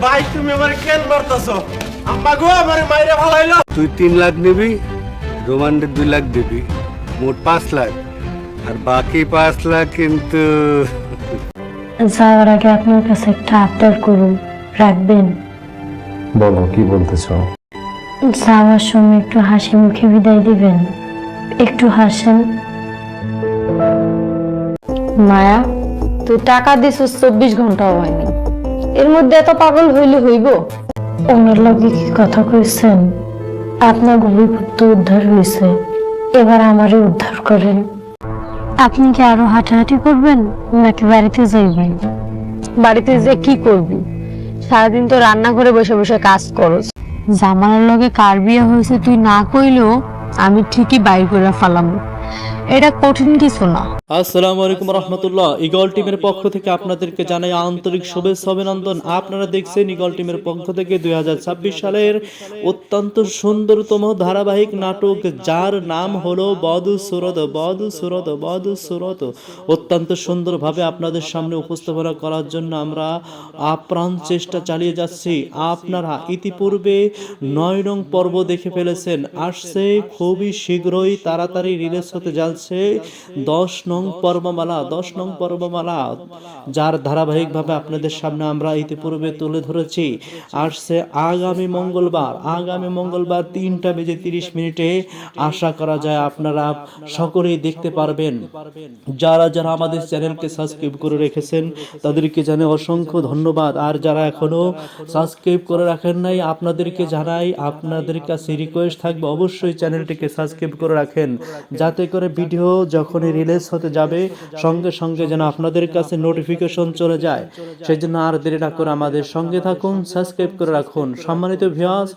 ভাই তুমি আমার কেন মারতাছো? আম্মা গো আমার মাইরে ভালাইলো। তুই 3 লাখ নিবি, রোমান্ডের 2 লাখ দিবি, মোট 5 লাখ। আর বাকি 5 লাখ কিন্তু যাওয়ার আগে আপনার কাছে একটা আবদার করুন, রাখবেন? বলো, কি বলতে চাও? যাওয়ার সময় একটু হাসি মুখে বিদায় দিবেন, একটু হাসেন। মায়া, তুই টাকা দিছিস 24 ঘন্টাও হয়নি, এর মধ্যে এত পাগল হইলে হইব? ওনার লগে কি কথা কইছেন? আপনার বিপদ তো উদ্ধার হয়েছে, এবার আমারই উদ্ধার করেন। আপনি কি আরো হাঁটাহাঁটি করবেন নাকি বাড়িতে যাইবেন? বাড়িতে যে কি করবি? সারাদিন তো রান্না করে বসে বসে কাজ করস। জামানের লগে কার বিয়ে হয়েছে তুই না কইলেও আমি ঠিকই বাইর করে ফেলাম, এটা কঠিন কিছু না। আসসালামু আলাইকুম রহমতুল্লাহ। ইগল টিমের পক্ষ থেকে আপনাদেরকে জানাই আন্তরিক শুভেচ্ছা অভিনন্দন। আপনারা দেখছেন ইগল টিমের পক্ষ থেকে 2026 সালের অত্যন্ত সুন্দরতম ধারাবাহিক নাটক, যার নাম হলো বধূসুরত। বধূসুরত বধূসুরত অত্যন্ত সুন্দরভাবে আপনাদের সামনে উপস্থাপনা করার জন্য আমরা আপ্রাণ চেষ্টা চালিয়ে যাচ্ছি। আপনারা ইতিপূর্বে 9 নং পর্ব দেখে ফেলেছেন, আসছে খুবই শীঘ্রই তাড়াতাড়ি রিলিজ হতে যাচ্ছে 10 নং পর্বমালা। 10 নং পর্বমালা, যার ধারাবাহিকভাবে আপনাদের সামনে আমরা ইতিপূর্বে তুলে ধরেছি, আসছে আগামী মঙ্গলবার। আগামী মঙ্গলবার 3টা বেজে 30 মিনিটে আশা করা যায় আপনারা সকলেই দেখতে পারবেন। যারা যারা আমাদের চ্যানেলকে সাবস্ক্রাইব করে রেখেছেন তাদেরকে জানাই অসংখ্য ধন্যবাদ। আর যারা এখনো সাবস্ক্রাইব করে রাখেন নাই, আপনাদেরকে জানাই, আপনাদের কাছে রিকোয়েস্ট থাকবে অবশ্যই চ্যানেলটিকে সাবস্ক্রাইব করে রাখেন, যাতে করে ভিডিও যখনই রিলিজ হতে যাবে সঙ্গে সঙ্গে যেন আপনাদের কাছে নোটিফিকেশন চলে যায়। সেই জন্য আর দেরি না করে আমাদের সঙ্গে থাকুন, সাবস্ক্রাইব করে রাখুন। সম্মানিত ভিউয়ার্স,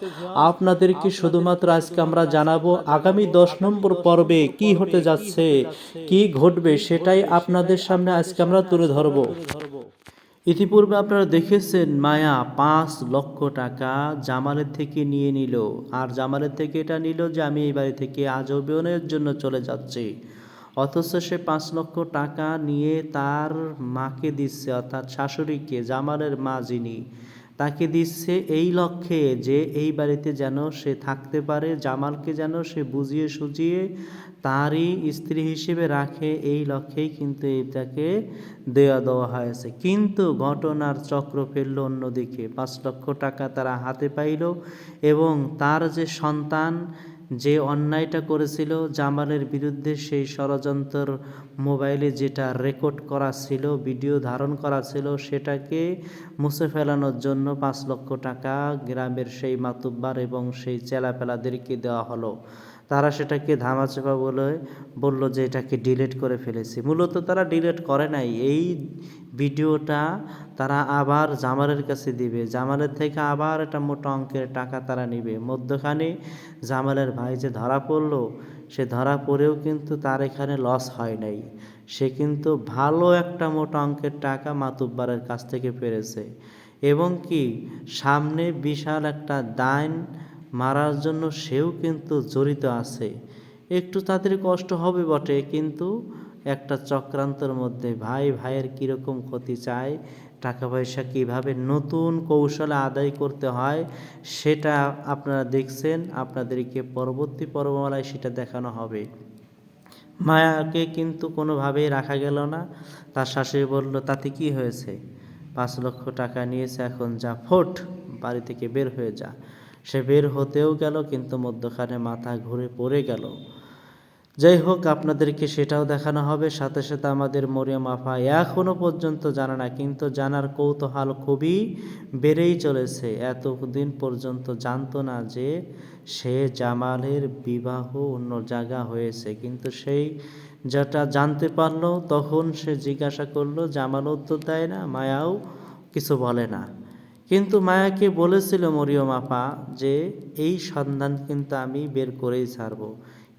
আপনাদেরকে শুধুমাত্র আজকে আমরা জানাবো আগামী 10 নম্বর পর্বে কি হতে যাচ্ছে, কি ঘটবে, সেটাই আপনাদের সামনে আজকে আমরা তুলে ধরবো। ইতিপূর্বে আপনারা দেখেছেন মায়া 5 লক্ষ টাকা জামালের থেকে নিয়ে নিল, আর জামালের থেকে এটা নিল যে আমি এই বাড়ি থেকে আজীবনের জন্য চলে যাচ্ছি। অথচ সে 5 লক্ষ টাকা নিয়ে তার মাকে দিচ্ছে, অর্থাৎ শাশুড়িকে, জামালের মা যিনি, তাকে দিচ্ছে এই লক্ষ্যে যে এই বাড়িতে যেন সে থাকতে পারে, জামালকে যেন সে বুঝিয়ে সুঝিয়ে তারই স্ত্রী হিসেবে রাখে, এই লক্ষ্যেই কিন্তু এটাকে দেওয়া হয়েছে। কিন্তু ঘটনার চক্র ফেলল অন্যদিকে। 5 লক্ষ টাকা তারা হাতে পাইল এবং তার যে সন্তান যে অন্যায়টা করেছিল জামালের বিরুদ্ধে, সেই ষড়যন্ত্র মোবাইলে যেটা রেকর্ড করা ছিল, ভিডিও ধারণ করা ছিল, সেটাকে মুছে ফেলানোর জন্য 5 লক্ষ টাকা গ্রামের সেই মাতুব্বার এবং সেই চেলাপেলাদেরকে দেওয়া হলো। তারা সেটাকে ধামাচাপা বলল যে এটাকে ডিলিট করে ফেলেছি। মূলত তারা ডিলিট করে নাই, এই ভিডিওটা তারা আবার জামালের কাছে দিবে, জামালের থেকে আবার একটা মোটা অঙ্কের টাকা তারা নিবে। মধ্যখানে জামালের ভাই যে ধরা পড়লো, সে ধরা পড়েও কিন্তু তার এখানে লস হয় নাই, সে কিন্তু ভালো একটা মোটা অঙ্কের টাকা মাতুব্বারের কাছ থেকে পেরেছে। এবং কি সামনে বিশাল একটা দান মারার জন্য সেও কিন্তু জড়িত আছে। একটু তাদের কষ্ট হবে বটে, কিন্তু একটা চক্রান্তের মধ্যে ভাই ভাইয়ের কীরকম ক্ষতি চায়, টাকা পয়সা কীভাবে নতুন কৌশলে আদায় করতে হয়, সেটা আপনারা দেখছেন। আপনাদেরকে পরবর্তী পর্বমালায় সেটা দেখানো হবে। মায়াকে কিন্তু কোনোভাবেই রাখা গেল না। তার শাশুড়ি বলল, তাতে কি হয়েছে, 5 লক্ষ টাকা নিয়েছে, এখন যা, ফোট, বাড়ি থেকে বের হয়ে যা। সে বের হতেও গেল, কিন্তু মধ্যখানে মাথা ঘুরে পড়ে গেল। যাই হোক, আপনাদেরকে সেটাও দেখানো হবে। সাথে সাথে আমাদের মরিয়ম আফা এখনো পর্যন্ত জানে না, কিন্তু জানার কৌতূহল খুবই বেড়েই চলেছে। এতদিন পর্যন্ত জানতো না যে সে জামালের বিবাহ অন্য জায়গা হয়েছে, কিন্তু সেই যেটা জানতে পারলো তখন সে জিজ্ঞাসা করলো, জামাল উত্তর দেয় না, মায়াও কিছু বলে না। কিন্তু মায়াকে বলেছিল মরিয়ম আপা যে এই সন্ধান কিন্তু আমি বের করেই ছাড়বো।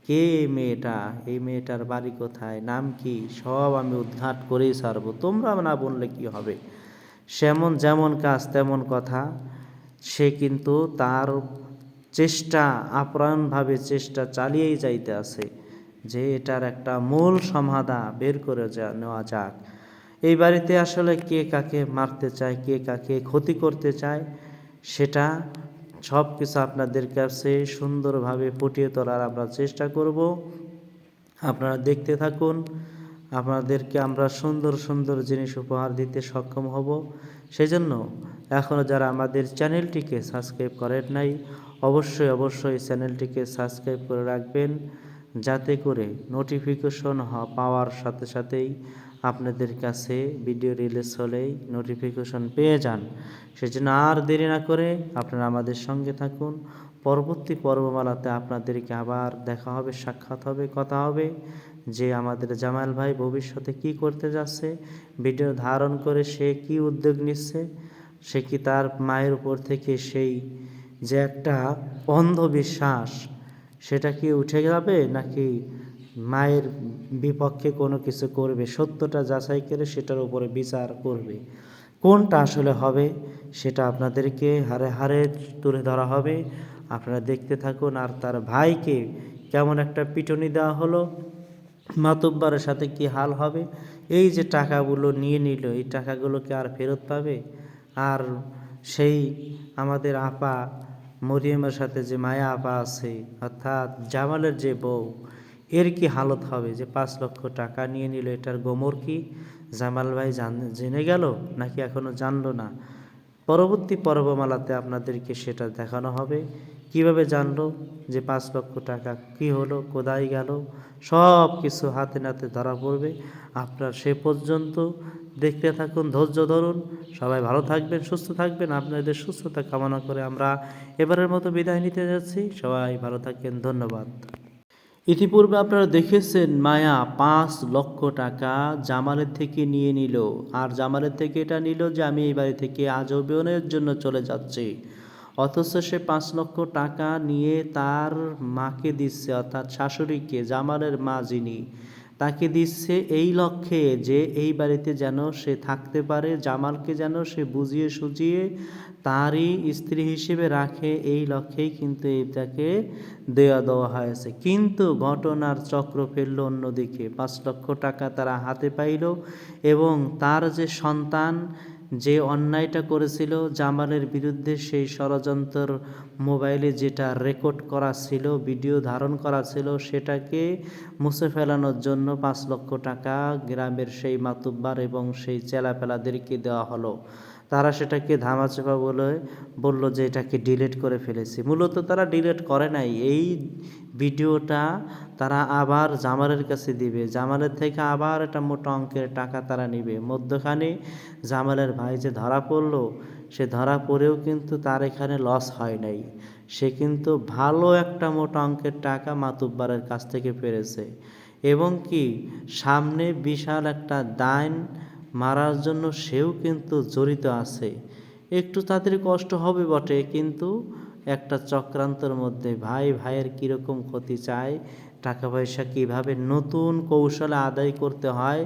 কে এই মেয়েটা, এই মেয়েটার বাড়ি কোথায়, নাম কি, সব আমি উদ্ঘাট করেই ছাড়বো, তোমরা না বললে কি হবে। যেমন কাজ তেমন কথা। সে কিন্তু তার চেষ্টা, আপ্রাণভাবে চেষ্টা চালিয়েই যাইতে আছে যে এটার একটা মূল সমাধা বের করে নেওয়া যাক। এই বাড়িতে আসলে কে কাকে মারতে চায়, কে কাকে ক্ষতি করতে চায়, সেটা সব কিছু আপনাদের কাছে সুন্দরভাবে ফুটিয়ে তোলার আমরা চেষ্টা করব। আপনারা দেখতে থাকুন। আপনাদেরকে আমরা সুন্দর সুন্দর জিনিস উপহার দিতে সক্ষম হব। সেজন্য এখনও যারা আমাদের চ্যানেলটিকে সাবস্ক্রাইব করেন নাই, অবশ্যই চ্যানেলটিকে সাবস্ক্রাইব করে রাখবেন, যাতে করে নোটিফিকেশন পাওয়ার সাথে সাথেই আপনাদের কাছে ভিডিও রিলিজ হলেই নোটিফিকেশন পেয়ে যান। সেজন্য আর দেরি না করে আপনারা আমাদের সঙ্গে থাকুন। পরবর্তী পর্বমালাতে আপনাদেরকে আবার দেখা হবে, সাক্ষাৎ হবে, কথা হবে যে আমাদের জামাল ভাই ভবিষ্যতে কি করতে যাচ্ছে, ভিডিও ধারণ করে সে কি উদ্যোগ নিচ্ছে, সে কি তার মায়ের উপর থেকে সেই যে একটা অন্ধবিশ্বাস সেটা কি উঠে যাবে, নাকি মায়ের বিপক্ষে কোনো কিছু করবে, সত্যটা যাচাই করে সেটার উপরে বিচার করবে, কোনটা আসলে হবে সেটা আপনাদেরকে হারে হারে তুলে ধরা হবে। আপনারা দেখতে থাকুন। আর তার ভাইকে কেমন একটা পিটুনি দেওয়া হলো, মাতুব্বারের সাথে কি হাল হবে, এই যে টাকাগুলো নিয়ে নিল, এই টাকাগুলোকে আর ফেরত পাবে? আর সেই আমাদের আপা মরিয়মের সাথে যে মায়া আপা আছে, অর্থাৎ জামালের যে বউ, এর কি হালত হবে যে 5 লক্ষ টাকা নিয়ে নিল? এটার গোমর কি জামাল ভাই জেনে গেল নাকি এখনো জানলো না? পরবর্তী পর্বমালাতে আপনাদেরকে সেটা দেখানো হবে। কিভাবে জানলো যে 5 লক্ষ টাকা কি হলো, কোথায় গেল, সব কিছু হাতে নাতে ধরা পড়বে। আপনার সে পর্যন্ত দেখতে থাকুন, ধৈর্য ধরুন। সবাই ভালো থাকবেন, সুস্থ থাকবেন। আপনাদের সুস্থতা কামনা করে আমরা এবারের মতো বিদায় নিতে যাচ্ছি। সবাই ভালো থাকবেন, ধন্যবাদ। ইতিপূর্বে আপনারা দেখেছেন মায়া 5 লক্ষ টাকা জামালের থেকে নিয়ে নিল, আর জামালের থেকে এটা নিল যে আমি এই বাড়ি থেকে আজীবনের জন্য চলে যাচ্ছি। অথচ সে 5 লক্ষ টাকা নিয়ে তার মাকে দিচ্ছে, অর্থাৎ শাশুড়িকে, জামালের মা যিনি, তাকে দিচ্ছে এই লক্ষ্যে যে এই বাড়িতে যেন সে থাকতে পারে, জামালকে যেন সে বুঝিয়ে সুঝিয়ে তারই স্ত্রী হিসেবে রাখে, এই লক্ষ্যেই কিন্তু এটাকে দেওয়া হয়েছে। কিন্তু ঘটনার চক্র ফেলল অন্যদিকে। 5 লক্ষ টাকা তারা হাতে পাইল এবং তার যে সন্তান যে অন্যায়টা করেছিল জামালের বিরুদ্ধে, সেই ষড়যন্ত্র মোবাইলে যেটা রেকর্ড করা ছিল, ভিডিও ধারণ করা ছিল, সেটাকে মুছে ফেলানোর জন্য 5 লক্ষ টাকা গ্রামের সেই মাতুব্বার এবং সেই চেলাপেলাদেরকে দেওয়া হলো। তারা সেটাকে ধামাচাপা বলল যে এটাকে ডিলিট করে ফেলেছি। মূলত তারা ডিলিট করে নাই, এই ভিডিওটা তারা আবার জামালের কাছে দিবে, জামালের থেকে আবার একটা মোটা অঙ্কের টাকা তারা নিবে। মধ্যখানে জামালের ভাই যে ধরা পড়লো, সে ধরা পড়েও কিন্তু তার এখানে লস হয় নাই, সে কিন্তু ভালো একটা মোটা অঙ্কের টাকা মাতুব্বারের কাছ থেকে পেরেছে। এবং কি সামনে বিশাল একটা দাইন মারার জন্য সেও কিন্তু জড়িত আছে। একটু তাদের কষ্ট হবে বটে, কিন্তু একটা চক্রান্তের মধ্যে ভাই ভাইয়ের কীরকম ক্ষতি চায়, টাকা পয়সা কীভাবে নতুন কৌশলে আদায় করতে হয়,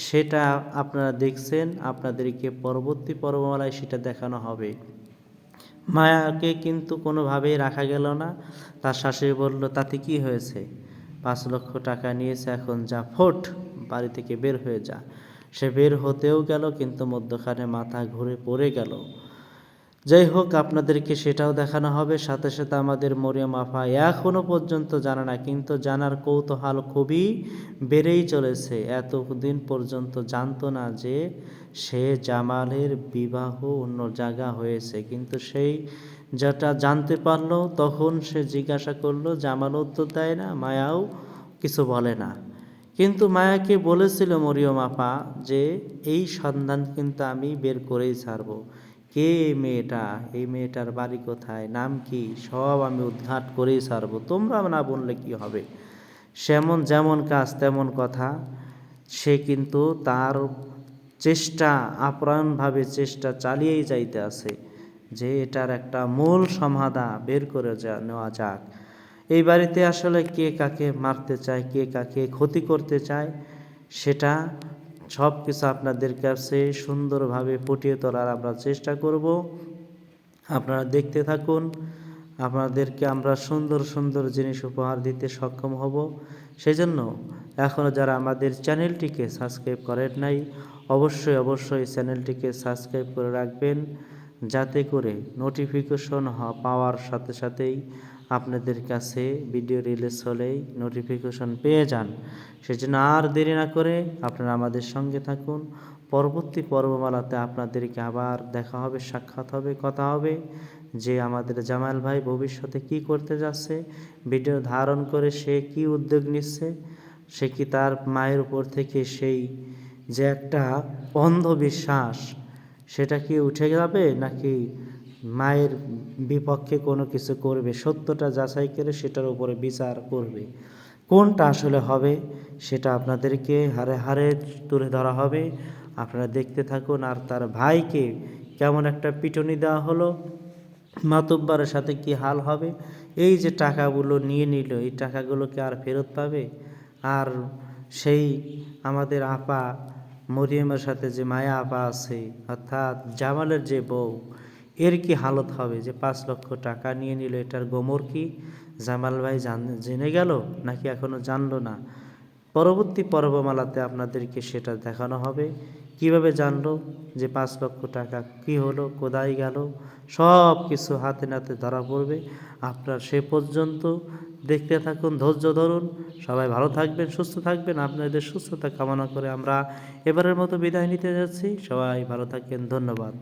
সেটা আপনারা দেখছেন। আপনাদেরকে পরবর্তী পর্বমালায় সেটা দেখানো হবে। মায়াকে কিন্তু কোনোভাবেই রাখা গেল না। তার শাশুড়ি বলল, তাতে কি হয়েছে, 5 লক্ষ টাকা নিয়েছে, এখন যা, ফোট, বাড়ি থেকে বের হয়ে যা। সে বের হতেও গেল, কিন্তু মধ্যখানে মাথা ঘুরে পড়ে গেল। যাই হোক, আপনাদেরকে সেটাও দেখানো হবে। সাথে সাথে আমাদের মরিয়ম আফা এখনও পর্যন্ত জানে না, কিন্তু জানার কৌতূহল খুবই বেড়েই চলেছে। এতদিন পর্যন্ত জানতো না যে সে জামালের বিবাহ অন্য জায়গা হয়েছে, কিন্তু সেই যেটা জানতে পারলো তখন সে জিজ্ঞাসা করলো, জামাল উত্তর দেয় না, মায়াও কিছু বলে না। কিন্তু মায়াকে বলেছিল মরিয়ম আপা যে এই সন্ধান কিন্তু আমি বের করেই ছাড়বো। কে এই মেয়েটা, এই মেয়েটার বাড়ি কোথায়, নাম কি, সব আমি উদ্ঘাট করেই ছাড়বো, তোমরা না বললে কি হবে। যেমন কাজ তেমন কথা। সে কিন্তু তার চেষ্টা, আপ্রাণভাবে চেষ্টা চালিয়েই যাইতে আছে যে এটার একটা মূল সমাধা বের করে নেওয়া যাক। এই বাড়িতে আসলে কে কাকে মারতে চায়, কে কাকে ক্ষতি করতে চায়, সেটা সব কিছু আপনাদের কাছে সুন্দরভাবে ফুটিয়ে তোলার আমরা চেষ্টা করব। আপনারা দেখতে থাকুন। আপনাদেরকে আমরা সুন্দর সুন্দর জিনিস উপহার দিতে সক্ষম হব। সেজন্য এখনও যারা আমাদের চ্যানেলটিকে সাবস্ক্রাইব করেন নাই অবশ্যই চ্যানেলটিকে সাবস্ক্রাইব করে রাখবেন, যাতে করে নোটিফিকেশন পাওয়ার সাথে সাথেই আপনাদের কাছে ভিডিও রিলিজ হলেই নোটিফিকেশন পেয়ে যান। সেজন্য আর দেরি না করে আপনারা আমাদের সঙ্গে থাকুন। পরবর্তী পর্বমালাতে আপনাদেরকে আবার দেখা হবে, সাক্ষাৎ হবে, কথা হবে যে আমাদের জামাল ভাই ভবিষ্যতে কি করতে যাচ্ছে, ভিডিও ধারণ করে সে কি উদ্যোগ নিচ্ছে, সে কি তার মায়ের উপর থেকে সেই যে একটা অন্ধবিশ্বাস সেটা কি উঠে যাবে, নাকি মায়ের বিপক্ষে কোনো কিছু করবে, সত্যটা যাচাই করে সেটার উপরে বিচার করবে, কোনটা আসলে হবে সেটা আপনাদেরকে হারে হারে তুলে ধরা হবে। আপনারা দেখতে থাকুন। আর তার ভাইকে কেমন একটা পিটুনি দেওয়া হলো, মাতুব্বারের সাথে কি হাল হবে, এই যে টাকাগুলো নিয়ে নিল এই টাকাগুলোকে আর ফেরত পাবে, আর সেই আমাদের আপা মরিয়মের সাথে যে মায়া আপা আছে অর্থাৎ জামালের যে বউ, এর কি হালত হবে যে 5 লক্ষ টাকা নিয়ে নিল, এটার গোমর কি জামাল ভাই জেনে গেল নাকি এখনো জানলো না? পরবর্তী পর্বমালাতে আপনাদেরকে সেটা দেখানো হবে। কিভাবে জানলো যে 5 লক্ষ টাকা কি হলো, কোথায় গেল, সব কিছু হাতে নাতে ধরা পড়বে। আপনার সে পর্যন্ত দেখতে থাকুন, ধৈর্য ধরুন। সবাই ভালো থাকবেন, সুস্থ থাকবেন। আপনাদের সুস্থতা কামনা করে আমরা এবারের মতো বিদায় নিতে যাচ্ছি। সবাই ভালো থাকবেন, ধন্যবাদ।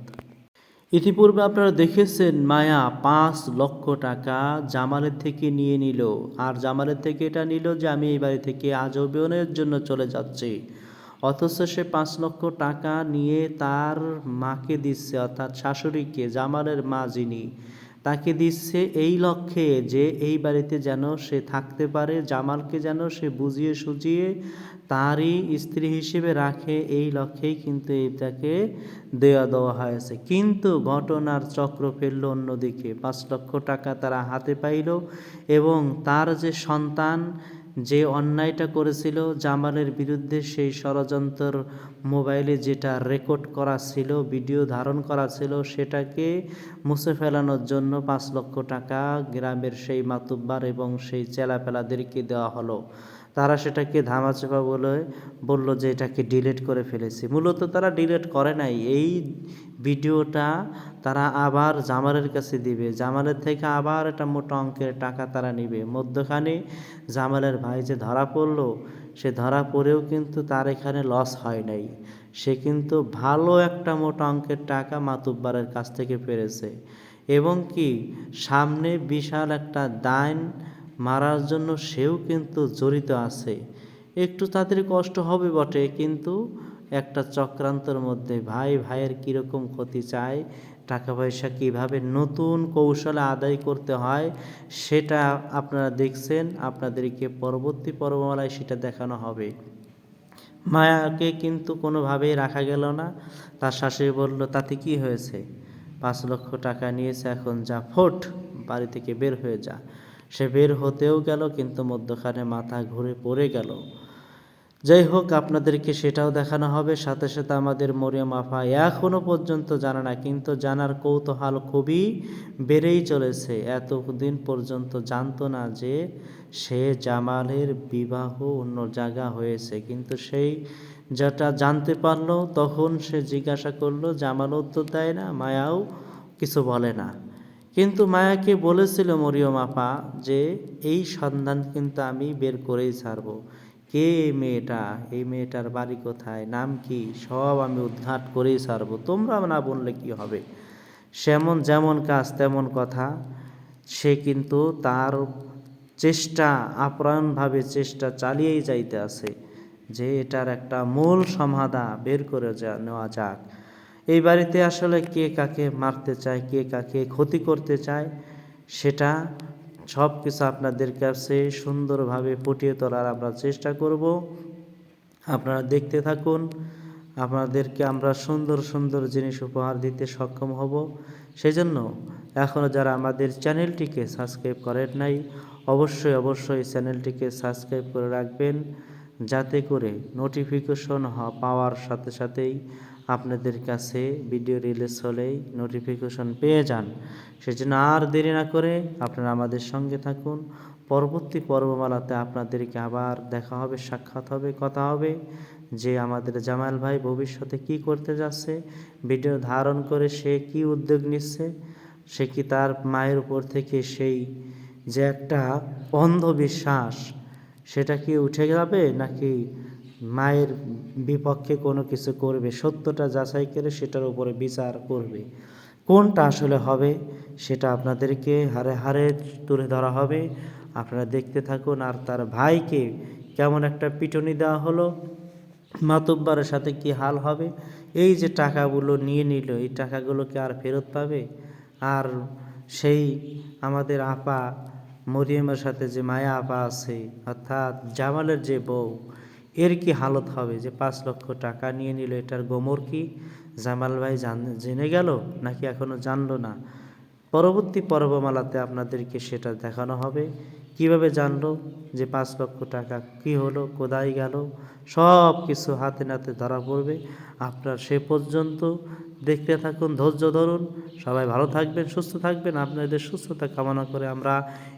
ইতিপূর্বে আপনারা দেখেছেন মায়া 5 লক্ষ টাকা জামালের থেকে নিয়ে নিল, আর জামালের থেকে এটা নিল যে আমি এই বাড়ি থেকে আজীবনের জন্য চলে যাচ্ছি। অথচ সে 5 লক্ষ টাকা নিয়ে তার মাকে দিচ্ছে, অর্থাৎ শাশুড়িকে, জামালের মা যিনি, তাকে দিচ্ছে এই লক্ষ্যে যে এই বাড়িতে যেন সে থাকতে পারে, জামালকে যেন সে বুঝিয়ে সুঝিয়ে তারই স্ত্রী হিসেবে রাখে, এই লক্ষ্যেই কিন্তু এটাকে দেওয়া হয়েছে। কিন্তু ঘটনার চক্র ফেলল অন্যদিকে। 5 লক্ষ টাকা তারা হাতে পাইল এবং তার যে সন্তান যে অন্যায়টা করেছিল জামালের বিরুদ্ধে, সেই ষড়যন্ত্র মোবাইলে যেটা রেকর্ড করা ছিল, ভিডিও ধারণ করা ছিল, সেটাকে মুছে ফেলানোর জন্য 5 লক্ষ টাকা গ্রামের সেই মাতুব্বার এবং সেই চেলাপেলাদেরকে দেওয়া হলো। তারা সেটাকে ধামাচাপা বলল যে এটাকে ডিলিট করে ফেলেছি। মূলত তারা ডিলিট করে নাই, এই ভিডিওটা তারা আবার জামালের কাছে দিবে, জামালের থেকে আবার একটা মোটা অঙ্কের টাকা তারা নিবে। মধ্যখানে জামালের ভাই যে ধরা পড়লো, সে ধরা পড়েও কিন্তু তার এখানে লস হয় নাই, সে কিন্তু ভালো একটা মোটা অঙ্কের টাকা মাতুব্বারের কাছ থেকে পেরেছে। এবং কি সামনে বিশাল একটা দাইন মারার জন্য সেও কিন্তু জড়িত আছে। একটু তাদের কষ্ট হবে বটে, কিন্তু একটা চক্রান্তের মধ্যে ভাই ভাইয়ের কীরকম ক্ষতি চায়, টাকা পয়সা কীভাবে নতুন কৌশলে আদায় করতে হয় সেটা আপনারা দেখছেন। আপনাদেরকে পরবর্তী পর্বমালায় সেটা দেখানো হবে। মায়াকে কিন্তু কোনোভাবেই রাখা গেল না। তার শাশুড়ি বলল, তাতে কি হয়েছে, 5 লক্ষ টাকা নিয়েছে, এখন যা, ফোট, বাড়ি থেকে বের হয়ে যা। সে বের হতেও গেল, কিন্তু মধ্যখানে মাথা ঘুরে পড়ে গেল। যাই হোক, আপনাদেরকে সেটাও দেখানো হবে। সাথে সাথে আমাদের মরিয়ম আফা এখনও পর্যন্ত জানে না, কিন্তু জানার কৌতূহল খুবই বেড়েই চলেছে। এতদিন পর্যন্ত জানতো না যে সে জামালের বিবাহ অন্য জায়গা হয়েছে, কিন্তু সেই যেটা জানতে পারলো তখন সে জিজ্ঞাসা করলো, জামাল উত্তর দেয় না, মায়াও কিছু বলে না। কিন্তু মায়াকে বলেছিল মরিয়ম আপা যে এই সন্ধান কিন্তু আমি বের করেই ছাড়বো, কে এই মেয়েটা, এই মেয়েটার বাড়ি কোথায়, নাম কি, সব আমি উদ্ঘাট করেই ছাড়বো, তোমরা না বললে কি হবে। যেমন কাজ তেমন কথা। সে কিন্তু তার চেষ্টা, আপ্রাণভাবে চেষ্টা চালিয়েই যাইতে আছে যে এটার একটা মূল সমাধা বের করে নেওয়া যাক। এই বাড়িতে আসলে কে কাকে মারতে চায়, কে কাকে ক্ষতি করতে চায়, সেটা সব কিছু আপনাদের কাছে সুন্দরভাবে ফুটিয়ে তোলার আমরা চেষ্টা করব। আপনারা দেখতে থাকুন। আপনাদেরকে আমরা সুন্দর সুন্দর জিনিস উপহার দিতে সক্ষম হব। সেজন্য এখনও যারা আমাদের চ্যানেলটিকে সাবস্ক্রাইব করেন নাই অবশ্যই চ্যানেলটিকে সাবস্ক্রাইব করে রাখবেন, যাতে করে নোটিফিকেশন পাওয়ার সাথে সাথেই আপনাদের কাছে ভিডিও রিলিজ হলেই নোটিফিকেশন পেয়ে যান। সেজন্য আর দেরি না করে আপনারা আমাদের সঙ্গে থাকুন। পরবর্তী পর্বমালাতে আপনাদেরকে আবার দেখা হবে, সাক্ষাৎ হবে, কথা হবে যে আমাদের জামাল ভাই ভবিষ্যতে কি করতে যাচ্ছে, ভিডিও ধারণ করে সে কি উদ্যোগ নিচ্ছে, সে কি তার মায়ের উপর থেকে সেই যে একটা অন্ধবিশ্বাস সেটা কি উঠে যাবে নাকি মায়ের বিপক্ষে কোনো কিছু করবে, সত্যটা যাচাই করে সেটার উপরে বিচার করবে, কোনটা আসলে হবে সেটা আপনাদেরকে হারে হারে তুলে ধরা হবে। আপনারা দেখতে থাকুন। আর তার ভাইকে কেমন একটা পিটুনি দেওয়া হলো, মাতব্বরের সাথে কি হাল হবে, এই যে টাকাগুলো নিয়ে নিল এই টাকাগুলোকে আর ফেরত পাবে, আর সেই আমাদের আপা মরিয়মের সাথে যে মায়া আপা আছে অর্থাৎ জামালের যে বউ, এর কি হালত হবে যে 5 লক্ষ টাকা নিয়ে নিল, এটার গোমর কি জামাল ভাই জেনে গেল নাকি এখনো জানলো না? পরবর্তী পর্বমালাতে আপনাদেরকে সেটা দেখানো হবে। কিভাবে জানলো যে 5 লক্ষ টাকা কি হলো, কোথায় গেল, সব কিছু হাতে নাতে ধরা পড়বে। আপনার সে পর্যন্ত দেখতে থাকুন, ধৈর্য ধরুন। সবাই ভালো থাকবেন, সুস্থ থাকবেন। আপনাদের সুস্থতা কামনা করে আমরা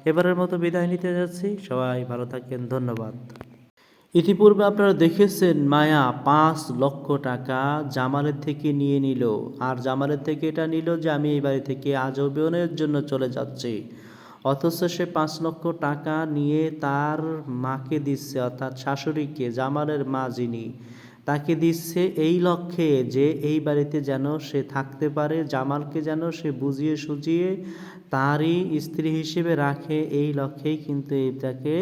এবারের মতো বিদায় নিতে যাচ্ছি। সবাই ভালো থাকবেন, ধন্যবাদ। ইতিপূর্বে আপনারা দেখেছেন মায়া 5 লক্ষ টাকা জামালের থেকে নিয়ে নিল, আর জামালের থেকে এটা নিল যে আমি এই বাড়ি থেকে আজীবনের জন্য চলে যাচ্ছি, অথচ সে 5 লক্ষ টাকা নিয়ে তার মাকে দিচ্ছে, অর্থাৎ শাশুড়িকে, জামালের মা যিনি, তাকে দিচ্ছে এই লক্ষ্যে যে এই বাড়িতে যেন সে থাকতে পারে, জামালকে যেন সে বুঝিয়ে সুঝিয়ে তারই স্ত্রী হিসেবে রাখে, এই লক্ষ্যেই কিন্তু এটাকে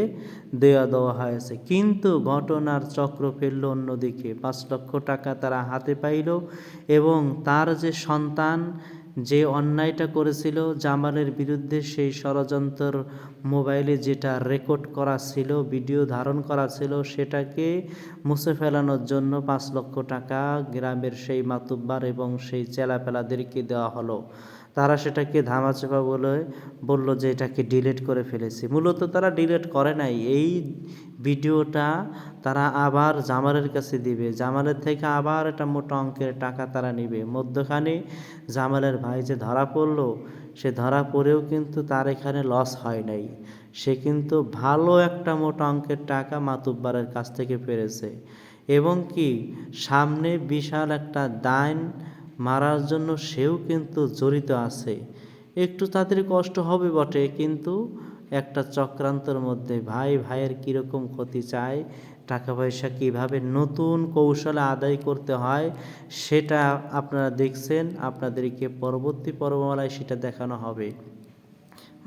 দেওয়া হয়েছে। কিন্তু ঘটনার চক্র ফেলল অন্যদিকে, 5 লক্ষ টাকা তারা হাতে পাইল এবং তার যে সন্তান যে অন্যায়টা করেছিল জামালের বিরুদ্ধে, সেই ষড়যন্ত্র মোবাইলে যেটা রেকর্ড করা ছিল, ভিডিও ধারণ করা ছিল, সেটাকে মুছে ফেলানোর জন্য 5 লক্ষ টাকা গ্রামের সেই মাতুব্বার এবং সেই চেলাপেলাদেরকে দেওয়া হলো। তারা সেটাকে ধামাচাপা বলল যে এটাকে ডিলিট করে ফেলেছি। মূলত তারা ডিলিট করে নাই, এই ভিডিওটা তারা আবার জামালের কাছে দিবে, জামালের থেকে আবার একটা মোটা অঙ্কের টাকা তারা নিবে। মধ্যখানে জামালের ভাই যে ধরা পড়লো, সে ধরা পড়েও কিন্তু তার এখানে লস হয় নাই, সে কিন্তু ভালো একটা মোটা অঙ্কের টাকা মাতুব্বারের কাছ থেকে পেরেছে এবং কি সামনে বিশাল একটা দাইন মারার জন্য সেও কিন্তু জড়িত আছে। একটু তাদের কষ্ট হবে বটে, কিন্তু একটা চক্রান্তের মধ্যে ভাই ভাইয়ের কীরকম ক্ষতি চায়, টাকা পয়সা কীভাবে নতুন কৌশলে আদায় করতে হয় সেটা আপনারা দেখছেন। আপনাদেরকে পরবর্তী পর্বমালায় সেটা দেখানো হবে।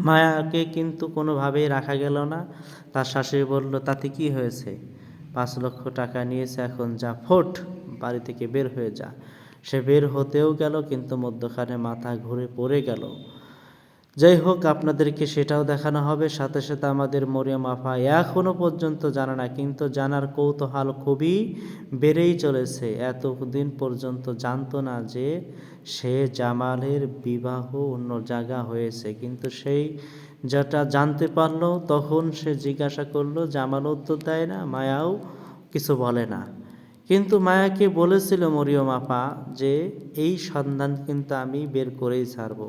মায়াকে কিন্তু কোনোভাবেই রাখা গেল না। তার শাশুড়ি বলল, তাতে কি হয়েছে, 5 লক্ষ টাকা নিয়েছে, এখন যা, ফোট, বাড়ি থেকে বের হয়ে যা। সে বের হতেও গেল কিন্তু মধ্যখানে মাথা ঘুরে পড়ে গেল। যাই হোক, আপনাদেরকে সেটাও দেখানো হবে। সাথে সাথে আমাদের মরিয়ম আফা এখনও পর্যন্ত জানে না, কিন্তু জানার কৌতূহল খুবই বেড়েই চলেছে। এতদিন পর্যন্ত জানতো না যে সে জামালের বিবাহ অন্য জায়গা হয়েছে, কিন্তু সেই যেটা জানতে পারলো তখন সে জিজ্ঞাসা করলো, জামাল উত্তর দেয় না, মায়াও কিছু বলে না। কিন্তু মায়াকে বলেছিল মরিয়ম আপা যে এই সন্ধান কিন্তু আমি বের করেই ছাড়বো,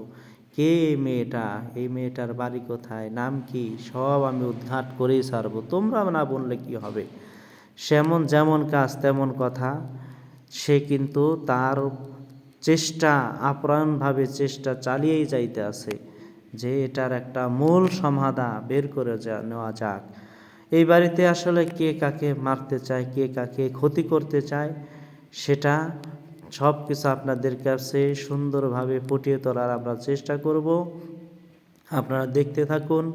কে এই মেয়েটা, এই মেয়েটার বাড়ি কোথায়, নাম কি, সব আমি উদ্ঘাট করেই ছাড়বো, তোমরা না বললে কি হবে। যেমন কাজ তেমন কথা। সে কিন্তু তার চেষ্টা, আপ্রাণভাবে চেষ্টা চালিয়েই যাইতে আছে যে এটার একটা মূল সমাধা বের করে নেওয়া যাক। এই বাড়িতে আসলে কে কাকে মারতে চায়, কে কাকে ক্ষতি করতে চায়, সেটা সব কিছু আপনাদের কাছে সুন্দরভাবে ফুটিয়ে তোলার আমরা চেষ্টা করব। আপনারা দেখতে থাকুন।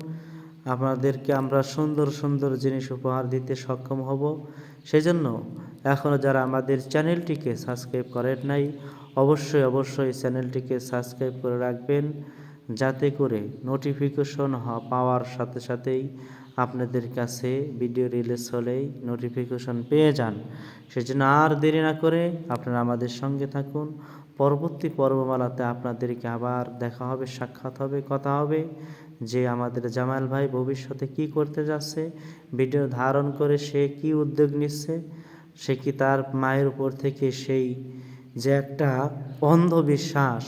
আপনাদেরকে আমরা সুন্দর সুন্দর জিনিস উপহার দিতে সক্ষম হব। সেজন্য এখনও যারা আমাদের চ্যানেলটিকে সাবস্ক্রাইব করেন নাই, অবশ্যই চ্যানেলটিকে সাবস্ক্রাইব করে রাখবেন, যাতে করে নোটিফিকেশন পাওয়ার সাথে সাথেই আপনাদের কাছে ভিডিও রিলিজ হলেই নোটিফিকেশন পেয়ে যান। সেজন্য আর দেরি না করে আপনারা আমাদের সঙ্গে থাকুন। পরবর্তী পর্বমালাতে আপনাদেরকে আবার দেখা হবে, সাক্ষাৎ হবে, কথা হবে যে আমাদের জামাল ভাই ভবিষ্যতে কি করতে যাচ্ছে, ভিডিও ধারণ করে সে কি উদ্যোগ নিচ্ছে, সে কি তার মায়ের উপর থেকে সেই যে একটা অন্ধবিশ্বাস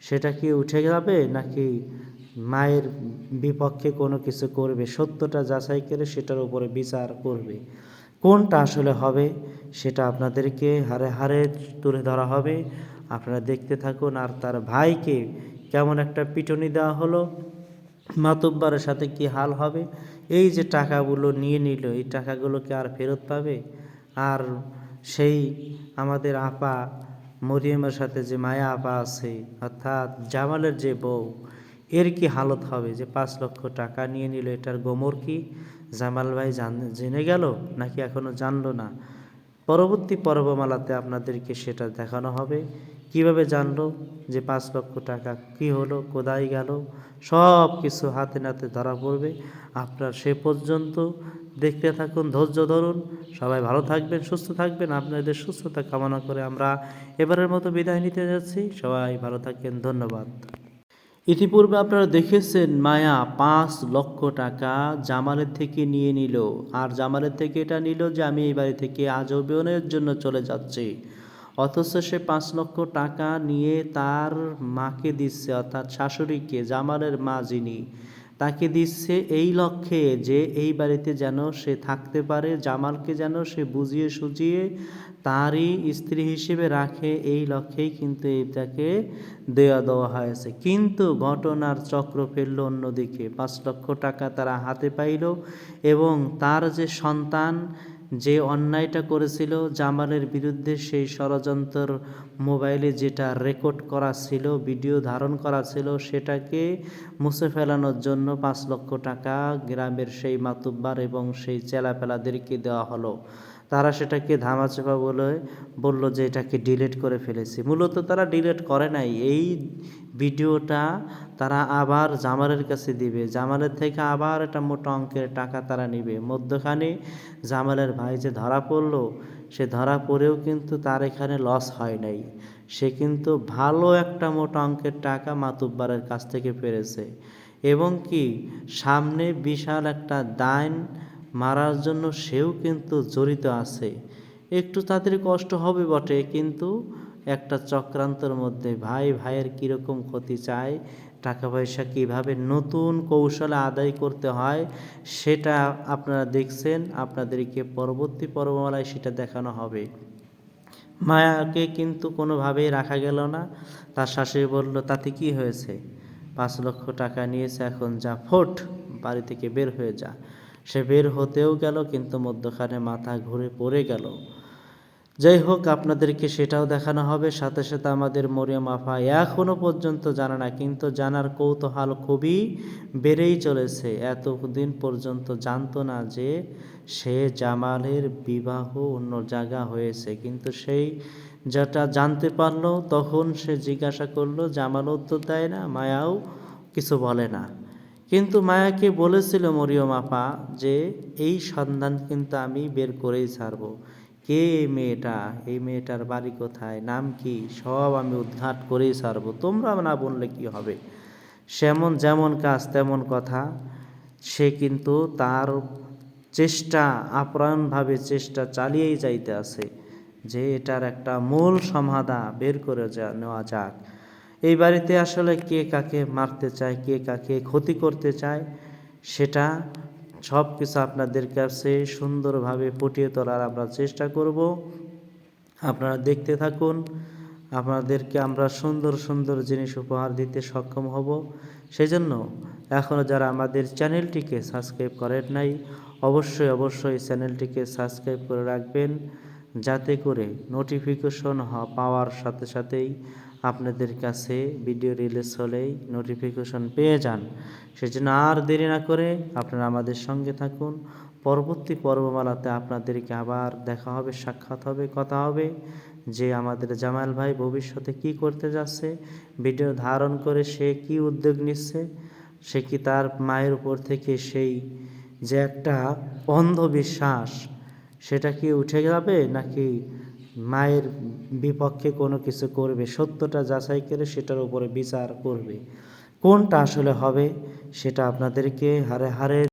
সেটা কি উঠে যাবে নাকি মায়ের বিপক্ষে কোনো কিছু করবে, সত্যটা যাচাই করে সেটার উপরে বিচার করবে। কোনটা আসলে হবে সেটা আপনাদেরকে হারে হারে তুলে ধরা হবে। আপনারা দেখতে থাকুন। আর তার ভাইকে কেমন একটা পিটুনি দেওয়া হলো, মাতব্বরের সাথে কি হাল হবে, এই যে টাকাগুলো নিয়ে নিল, এই টাকাগুলোকে আর ফেরত পাবে? আর সেই আমাদের আপা মরিয়মের সাথে যে মায়া আপা আছে, অর্থাৎ জামালের যে বউ, এর কি হালত হবে? যে 5 লক্ষ টাকা নিয়ে নিল, এটার গোমর কি জামাল ভাই জেনে গেল নাকি এখনো জানলো না? পরবর্তী পর্বমালাতে আপনাদেরকে সেটা দেখানো হবে। কিভাবে জানলো যে 5 লক্ষ টাকা কি হলো, কোথায় গেল, সব কিছু হাতে নাতে ধরা পড়বে। আপনার সে পর্যন্ত দেখতে থাকুন, ধৈর্য ধরুন। সবাই ভালো থাকবেন, সুস্থ থাকবেন। আপনাদের সুস্থতা কামনা করে আমরা এবারের মতো বিদায় নিতে যাচ্ছি। সবাই ভালো থাকবেন, ধন্যবাদ। ইতিপূর্বে আপনারা দেখেছেন মায়া 5 লক্ষ টাকা জামালের থেকে নিয়ে নিল, আর জামালের থেকে এটা নিল যে আমি এই বাড়ি থেকে আজীবনের জন্য চলে যাচ্ছি। অথচ সে 5 লক্ষ টাকা নিয়ে তার মাকে দিচ্ছে, অর্থাৎ শাশুড়িকে, জামালের মা যিনি, তাকে দিচ্ছে এই লক্ষ্যে যে এই বাড়িতে যেন সে থাকতে পারে, জামালকে যেন সে বুঝিয়ে সুঝিয়ে তারই স্ত্রী হিসেবে রাখে, এই লক্ষ্যেই কিন্তু এটাকে দেওয়া হয়েছে। কিন্তু ঘটনার চক্র ফেলল অন্যদিকে। 5 লক্ষ টাকা তারা হাতে পাইল এবং তার যে সন্তান যে অন্যায়টা করেছিল জামালের বিরুদ্ধে, সেই ষড়যন্ত্র মোবাইলে যেটা রেকর্ড করা ছিল, ভিডিও ধারণ করা ছিল, সেটাকে মুছে ফেলানোর জন্য 5 লক্ষ টাকা গ্রামের সেই মাতুব্বার এবং সেই চেলাপেলাদেরকে দেওয়া হলো। তারা সেটাকে ধামাচাপা বলল যে এটাকে ডিলিট করে ফেলেছি। মূলত তারা ডিলিট করে নাই, এই ভিডিওটা তারা আবার জামালের কাছে দিবে, জামালের থেকে আবার একটা মোটা অঙ্কের টাকা তারা নিবে। মধ্যখানে জামালের ভাই যে ধরা পড়লো, সে ধরা পড়েও কিন্তু তার এখানে লস হয় নাই। সে কিন্তু ভালো একটা মোটা অঙ্কের টাকা মাতুব্বারের কাছ থেকে পেরেছে এবং কি সামনে বিশাল একটা দাইন মারার জন্য সেও কিন্তু জড়িত আছে। একটু তাদের কষ্ট হবে বটে, কিন্তু একটা চক্রান্তের মধ্যে ভাই ভাইয়ের কীরকম ক্ষতি চায়, টাকা পয়সা কীভাবে নতুন কৌশলে আদায় করতে হয়, সেটা আপনারা দেখছেন। আপনাদেরকে পরবর্তী পর্বমালায় সেটা দেখানো হবে। মায়াকে কিন্তু কোনোভাবেই রাখা গেল না। তার শাশুড়ি বলল, তাতে কি হয়েছে, 5 লক্ষ টাকা নিয়েছে, এখন যা, ফোট, বাড়ি থেকে বের হয়ে যা। সে বের হতেও গেল, কিন্তু মধ্যখানে মাথা ঘুরে পড়ে গেল। যাই হোক, আপনাদেরকে সেটাও দেখানো হবে। সাথে সাথে আমাদের মরিয়ম আফা এখনও পর্যন্ত জানে না, কিন্তু জানার কৌতূহল খুবই বেড়েই চলেছে। এতদিন পর্যন্ত জানতো না যে সে জামালের বিবাহ অন্য জায়গা হয়েছে, কিন্তু সেই যেটা জানতে পারলো তখন সে জিজ্ঞাসা করলো, জামাল উত্তর দেয় না, মায়াও কিছু বলে না। কিন্তু মায়াকে বলেছিল মরিয়ম আপা যে এই সন্ধান কিন্তু আমি বের করেই ছাড়বো। কে এই মেয়েটা, এই মেয়েটার বাড়ি কোথায়, নাম কি, সব আমি উদ্ঘাট করেই ছাড়বো, তোমরা না বললে কি হবে। যেমন কাজ তেমন কথা। সে কিন্তু তার চেষ্টা, আপ্রাণভাবে চেষ্টা চালিয়েই যাইতে আছে যে এটার একটা মূল সমাধা বের করে নেওয়া যাক। এই বাড়িতে আসলে কে কাকে মারতে চায়, কে কাকে ক্ষতি করতে চায়, সেটা সব কিছু আপনাদের কাছে সুন্দরভাবে ফুটিয়ে তোলার আমরা চেষ্টা করব। আপনারা দেখতে থাকুন। আপনাদেরকে আমরা সুন্দর সুন্দর জিনিস উপহার দিতে সক্ষম হব। সেজন্য এখনও যারা আমাদের চ্যানেলটিকে সাবস্ক্রাইব করেন নাই, অবশ্যই চ্যানেলটিকে সাবস্ক্রাইব করে রাখবেন, যাতে করে নোটিফিকেশন পাওয়ার সাথে সাথেই আপনাদের কাছে ভিডিও রিলিজ হলেই নোটিফিকেশন পেয়ে যান। সেজন্য আর দেরি না করে আপনারা আমাদের সঙ্গে থাকুন। পরবর্তী পর্বমালাতে আপনাদেরকে আবার দেখা হবে, সাক্ষাৎ হবে, কথা হবে যে আমাদের জামাল ভাই ভবিষ্যতে কি করতে যাচ্ছে, ভিডিও ধারণ করে সে কি উদ্যোগ নিচ্ছে, সে কি তার মায়ের উপর থেকে সেই যে একটা অন্ধবিশ্বাস সেটা কি উঠে যাবে, নাকি মায়ের বিপক্ষে কোনো কিছু করবে, সত্যটা যাচাই করে সেটার উপরে বিচার করবে। কোনটা আসলে হবে সেটা আপনাদেরকে হারে হারে